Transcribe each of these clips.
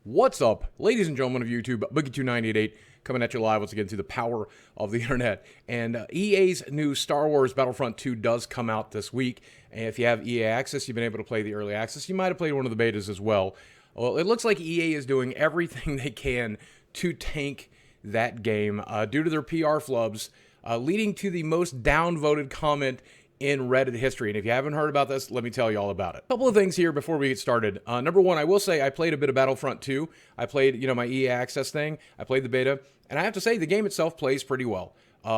What's up, ladies and gentlemen of YouTube? Boogie2988 coming at you live once again through the power of the internet. And EA's new Star Wars Battlefront 2 does come out this week. And if you have EA Access, you've been able to play the early access. You might have played one of the betas as well. Well, it looks like EA is doing everything they can to tank that game due to their PR flubs, leading to the most downvoted comment in Reddit history. And if you haven't heard about this, let me tell you all about it. A couple of things here before we get started. Number one, I will say I played a bit of Battlefront 2. I played, my EA Access thing. I played the beta, and I have to say the game itself plays pretty well.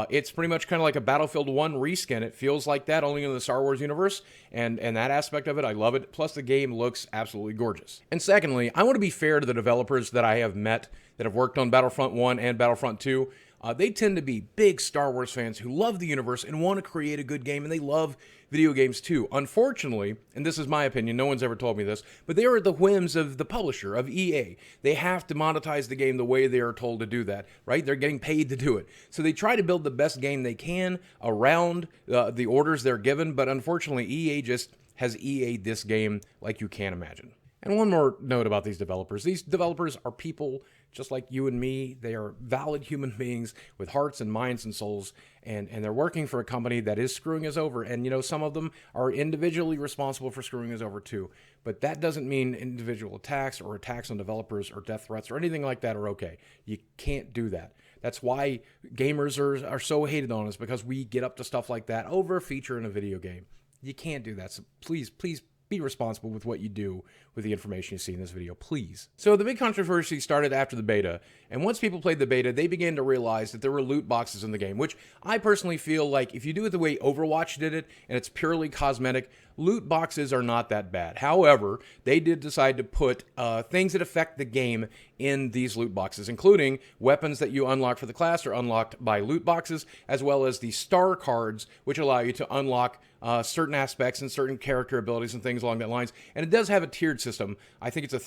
It's pretty much kind of like a Battlefield 1 reskin. It feels like that, only in the Star Wars universe, and that aspect of it, I love it. Plus, the game looks absolutely gorgeous. And secondly, I want to be fair to the developers that I have met that have worked on Battlefront 1 and Battlefront 2. They tend to be big Star Wars fans who love the universe and want to create a good game, and they love video games too. Unfortunately, and this is my opinion, no one's ever told me this, but they are at the whims of the publisher, of EA. They have to monetize the game the way they are told to do that, right? They're getting paid to do it. So they try to build the best game they can around the orders they're given, but unfortunately, EA just has EA'd this game like you can't imagine. And one more note about these developers. These developers are people just like you and me. They are valid human beings with hearts and minds and souls, and they're working for a company that is screwing us over. And, some of them are individually responsible for screwing us over too. But that doesn't mean individual attacks or attacks on developers or death threats or anything like that are okay. You can't do that. That's why gamers are so hated on us, because we get up to stuff like that over a feature in a video game. You can't do that. So please be responsible with what you do with the information you see in this video, please. So the big controversy started after the beta, and once people played the beta, they began to realize that there were loot boxes in the game, which I personally feel like if you do it the way Overwatch did it, and it's purely cosmetic, loot boxes are not that bad. However, they did decide to put things that affect the game in these loot boxes, including weapons that you unlock for the class are unlocked by loot boxes, as well as the star cards, which allow you to unlock certain aspects and certain character abilities and things along that lines. And it does have a tiered system. I think it's a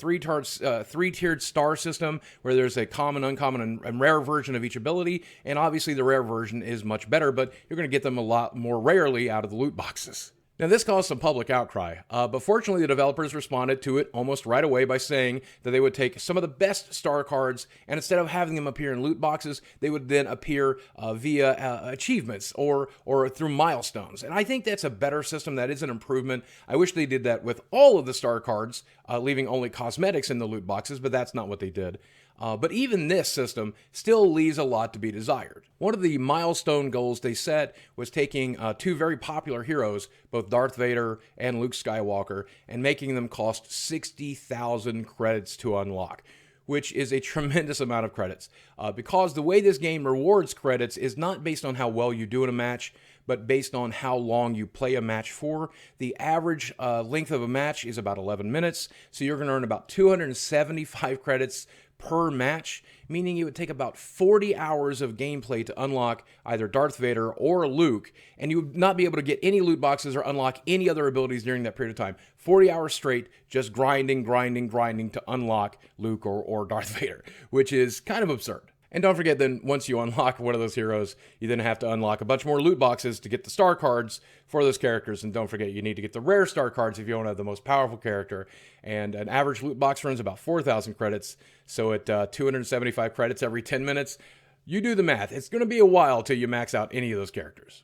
three-tiered star system where there's a common, uncommon, and rare version of each ability. And obviously the rare version is much better, but you're going to get them a lot more rarely out of the loot boxes. Now, this caused some public outcry, but fortunately the developers responded to it almost right away by saying that they would take some of the best star cards, and instead of having them appear in loot boxes, they would then appear via achievements or through milestones. And I think that's a better system. That is an improvement. I wish they did that with all of the star cards, leaving only cosmetics in the loot boxes, but that's not what they did. But even this system still leaves a lot to be desired. One of the milestone goals they set was taking two very popular heroes, both Darth Vader and Luke Skywalker, and making them cost 60,000 credits to unlock, which is a tremendous amount of credits. Because the way this game rewards credits is not based on how well you do in a match, but based on how long you play a match for. The average length of a match is about 11 minutes, so you're going to earn about 275 credits per match, meaning it would take about 40 hours of gameplay to unlock either Darth Vader or Luke, and you would not be able to get any loot boxes or unlock any other abilities during that period of time. 40 hours straight, just grinding to unlock Luke or Darth Vader, which is kind of absurd. And don't forget, then once you unlock one of those heroes, you then have to unlock a bunch more loot boxes to get the star cards for those characters. And don't forget, you need to get the rare star cards if you want to have the most powerful character. And an average loot box runs about 4,000 credits. So at 275 credits every 10 minutes, you do the math. It's going to be a while till you max out any of those characters.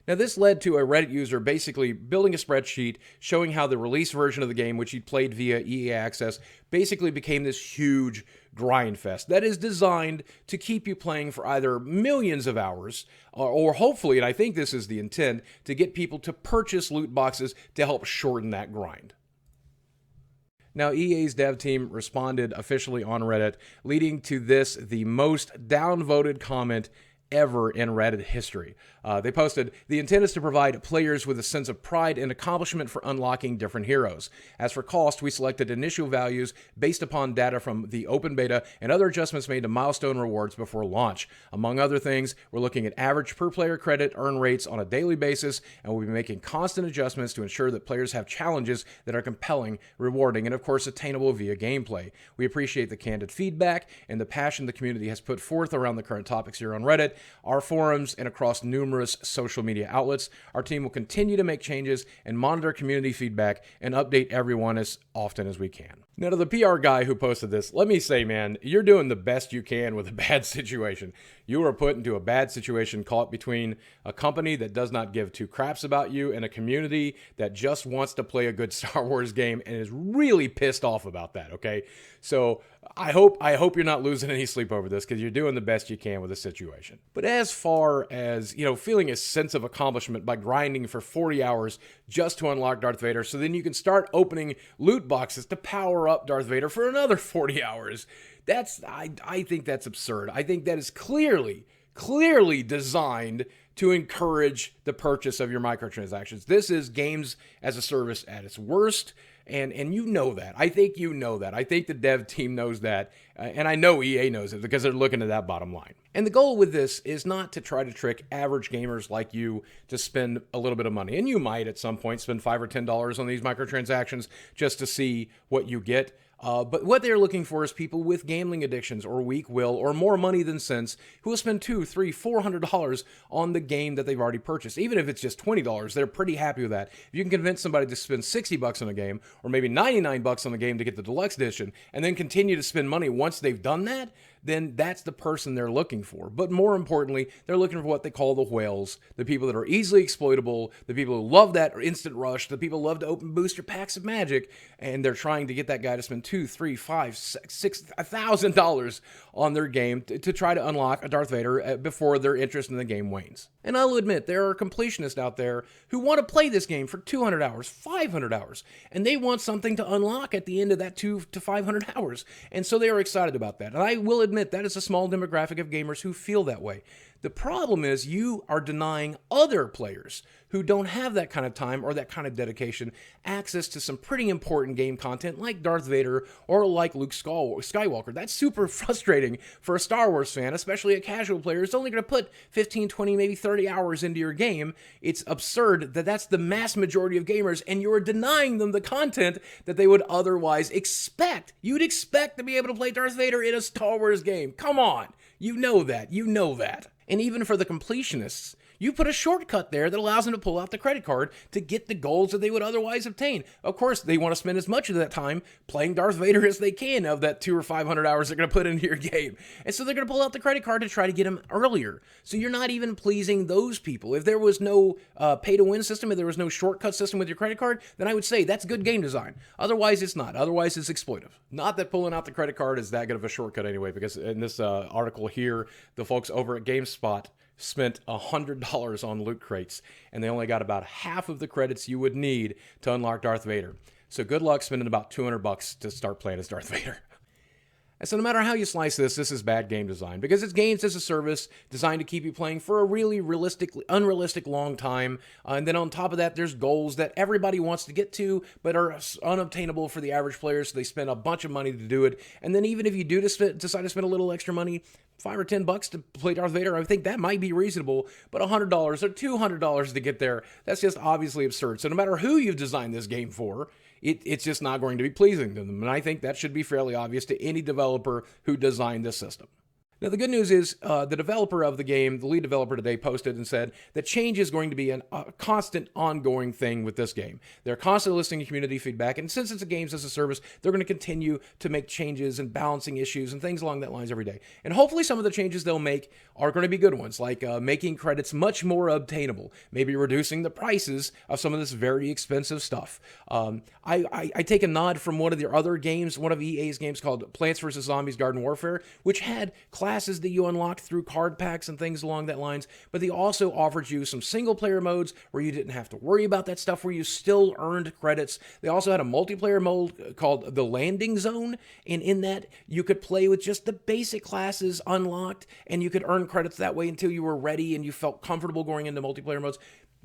Now, this led to a Reddit user basically building a spreadsheet showing how the release version of the game, which he'd played via EA Access, basically became this huge grind fest that is designed to keep you playing for either millions of hours or hopefully, and I think this is the intent, to get people to purchase loot boxes to help shorten that grind. Now, EA's dev team responded officially on Reddit, leading to this, the most downvoted comment ever in Reddit history. They posted, "The intent is to provide players with a sense of pride and accomplishment for unlocking different heroes. As for cost, we selected initial values based upon data from the open beta and other adjustments made to milestone rewards before launch. Among other things, we're looking at average per player credit earn rates on a daily basis, and we'll be making constant adjustments to ensure that players have challenges that are compelling, rewarding, and of course attainable via gameplay. We appreciate the candid feedback and the passion the community has put forth around the current topics here on Reddit, our forums, and across numerous social media outlets. Our team will continue to make changes and monitor community feedback and update everyone as often as we can." Now, to the PR guy who posted this, let me say, man, you're doing the best you can with a bad situation. You were put into a bad situation caught between a company that does not give two craps about you and a community that just wants to play a good Star Wars game and is really pissed off about that, okay? So I hope you're not losing any sleep over this, because you're doing the best you can with the situation. But as far as, feeling a sense of accomplishment by grinding for 40 hours just to unlock Darth Vader, so then you can start opening loot boxes to power up Darth Vader for another 40 hours. I think that's absurd. I think that is clearly designed to encourage the purchase of your microtransactions. This is games as a service at its worst, and you know that. I think you know that. I think the dev team knows that, and I know EA knows it because they're looking at that bottom line. And the goal with this is not to try to trick average gamers like you to spend a little bit of money. And you might at some point spend $5 or $10 on these microtransactions just to see what you get. But what they're looking for is people with gambling addictions or weak will or more money than sense who will spend $200, $300, $400 on the game that they've already purchased. Even if it's just $20, they're pretty happy with that. If you can convince somebody to spend $60 on a game or maybe $99 on the game to get the deluxe edition and then continue to spend money once they've done that, then that's the person they're looking for. But more importantly, they're looking for what they call the whales, the people that are easily exploitable, the people who love that instant rush, the people who love to open booster packs of magic, and they're trying to get that guy to spend $2,000, $3,000, $5,000, $6,000, $1,000 on their game to try to unlock a Darth Vader before their interest in the game wanes. And I'll admit, there are completionists out there who want to play this game for 200 hours, 500 hours, and they want something to unlock at the end of that 200 to 500 hours. And so they are excited about that. And I will admit that is a small demographic of gamers who feel that way. The problem is you are denying other players who don't have that kind of time or that kind of dedication access to some pretty important game content like Darth Vader or like Luke Skywalker. That's super frustrating for a Star Wars fan, especially a casual player who's only going to put 15, 20, maybe 30 hours into your game. It's absurd that that's the mass majority of gamers, and you're denying them the content that they would otherwise expect. You'd expect to be able to play Darth Vader in a Star Wars game. Come on. You know that. You know that. And even for the completionists, you put a shortcut there that allows them to pull out the credit card to get the goals that they would otherwise obtain. Of course, they want to spend as much of that time playing Darth Vader as they can of that 200 or 500 hours they're going to put into your game. And so they're going to pull out the credit card to try to get them earlier. So you're not even pleasing those people. If there was no pay-to-win system, if there was no shortcut system with your credit card, then I would say that's good game design. Otherwise, it's not. Otherwise, it's exploitive. Not that pulling out the credit card is that good of a shortcut anyway, because in this article here, the folks over at GameSpot spent $100 on loot crates, and they only got about half of the credits you would need to unlock Darth Vader. So good luck spending about $200 to start playing as Darth Vader. And so no matter how you slice this is bad game design, because it's games as a service designed to keep you playing for a really unrealistic long time. And then on top of that, there's goals that everybody wants to get to, but are unobtainable for the average player, so they spend a bunch of money to do it. And then even if you do decide to spend a little extra money, $5 or $10 to play Darth Vader, I think that might be reasonable, but $100 or $200 to get there, that's just obviously absurd. So no matter who you've designed this game for, it's just not going to be pleasing to them. And I think that should be fairly obvious to any developer who designed this system. Now, the good news is the developer of the game, the lead developer today, posted and said that change is going to be a constant, ongoing thing with this game. They're constantly listening to community feedback, and since it's a games as a service, they're going to continue to make changes and balancing issues and things along that lines every day. And hopefully some of the changes they'll make are going to be good ones, like making credits much more obtainable, maybe reducing the prices of some of this very expensive stuff. I take a nod from one of their other games, one of EA's games called Plants vs. Zombies Garden Warfare, which had classes that you unlocked through card packs and things along that lines, but they also offered you some single-player modes where you didn't have to worry about that stuff, where you still earned credits. They also had a multiplayer mode called the Landing Zone, and in that, you could play with just the basic classes unlocked, and you could earn credits that way until you were ready and you felt comfortable going into multiplayer modes.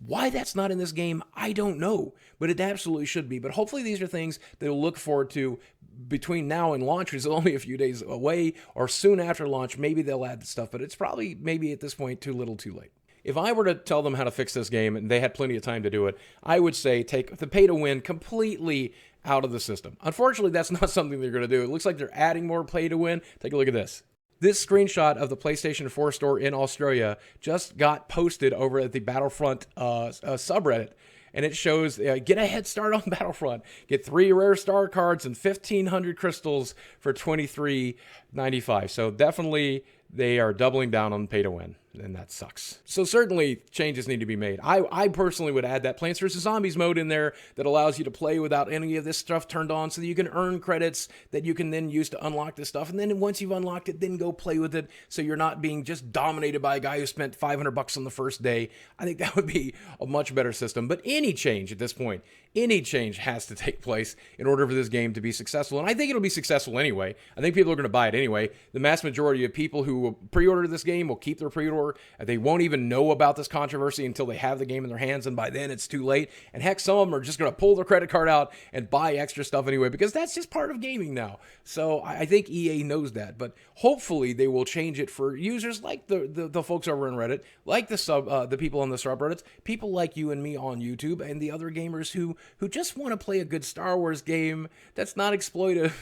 Why that's not in this game, I don't know, but it absolutely should be. But hopefully these are things that we'll look forward to between now and launch, which is only a few days away, or soon after launch. Maybe they'll add the stuff, but it's probably maybe at this point too little too late. If I were to tell them how to fix this game, and they had plenty of time to do it, I would say take the pay-to-win completely out of the system. Unfortunately, that's not something they're going to do. It looks like they're adding more pay-to-win. Take a look at this. This screenshot of the PlayStation 4 store in Australia just got posted over at the Battlefront subreddit. and it shows get a head start on Battlefront. Get 3 rare star cards and 1,500 crystals for $23.95. So definitely they are doubling down on pay to win, and that sucks. So certainly changes need to be made. I personally would add that Plants vs. Zombies mode in there that allows you to play without any of this stuff turned on, so that you can earn credits that you can then use to unlock this stuff. And then once you've unlocked it, then go play with it, so you're not being just dominated by a guy who spent $500 on the first day. I think that would be a much better system. But any change at this point, any change has to take place in order for this game to be successful. And I think it'll be successful anyway. I think people are going to buy it anyway. The mass majority of people who will pre-order this game will keep their pre-order. They won't even know about this controversy until they have the game in their hands, and by then it's too late. And heck, some of them are just going to pull their credit card out and buy extra stuff anyway, because that's just part of gaming now. So I think EA knows that, but hopefully they will change it for users like the folks over on Reddit, like the people on the subreddits, people like you and me on YouTube, and the other gamers who just want to play a good Star Wars game that's not exploitive.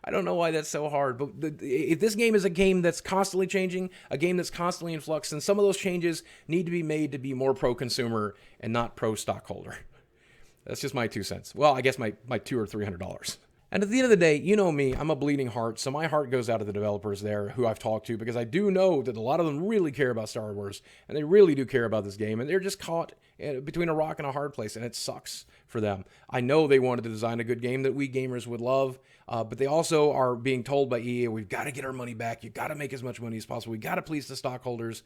I don't know why that's so hard, but if this game is a game that's constantly changing, a game that's constantly in flux, then some of those changes need to be made to be more pro-consumer and not pro-stockholder. That's just my 2 cents. Well, I guess my $200 or $300. And at the end of the day, you know me, I'm a bleeding heart, so my heart goes out to the developers there who I've talked to, because I do know that a lot of them really care about Star Wars, and they really do care about this game, and they're just caught between a rock and a hard place, and it sucks for them. I know they wanted to design a good game that we gamers would love, but they also are being told by EA, we've got to get our money back, you've got to make as much money as possible, we've got to please the stockholders.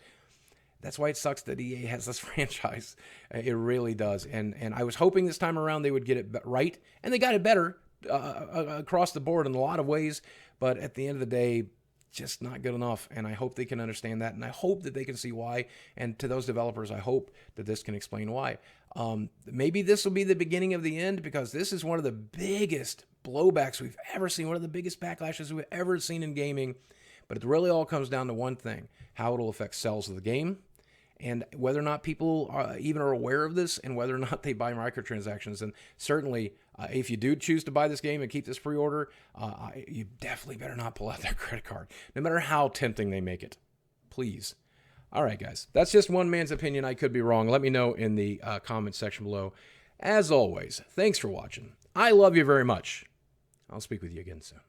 That's why it sucks that EA has this franchise. It really does. And I was hoping this time around they would get it right, and they got it better across the board in a lot of ways, but at the end of the day, just not good enough. And I hope they can understand that, and I hope that they can see why. And to those developers, I hope that this can explain why. Maybe this will be the beginning of the end, because this is one of the biggest blowbacks we've ever seen, one of the biggest backlashes we've ever seen in gaming. But it really all comes down to one thing: how it'll affect sales of the game, and whether or not people even are aware of this, and whether or not they buy microtransactions. And certainly, if you do choose to buy this game and keep this pre-order, you definitely better not pull out that credit card, no matter how tempting they make it. Please. All right, guys. That's just one man's opinion. I could be wrong. Let me know in the comment section below. As always, thanks for watching. I love you very much. I'll speak with you again soon.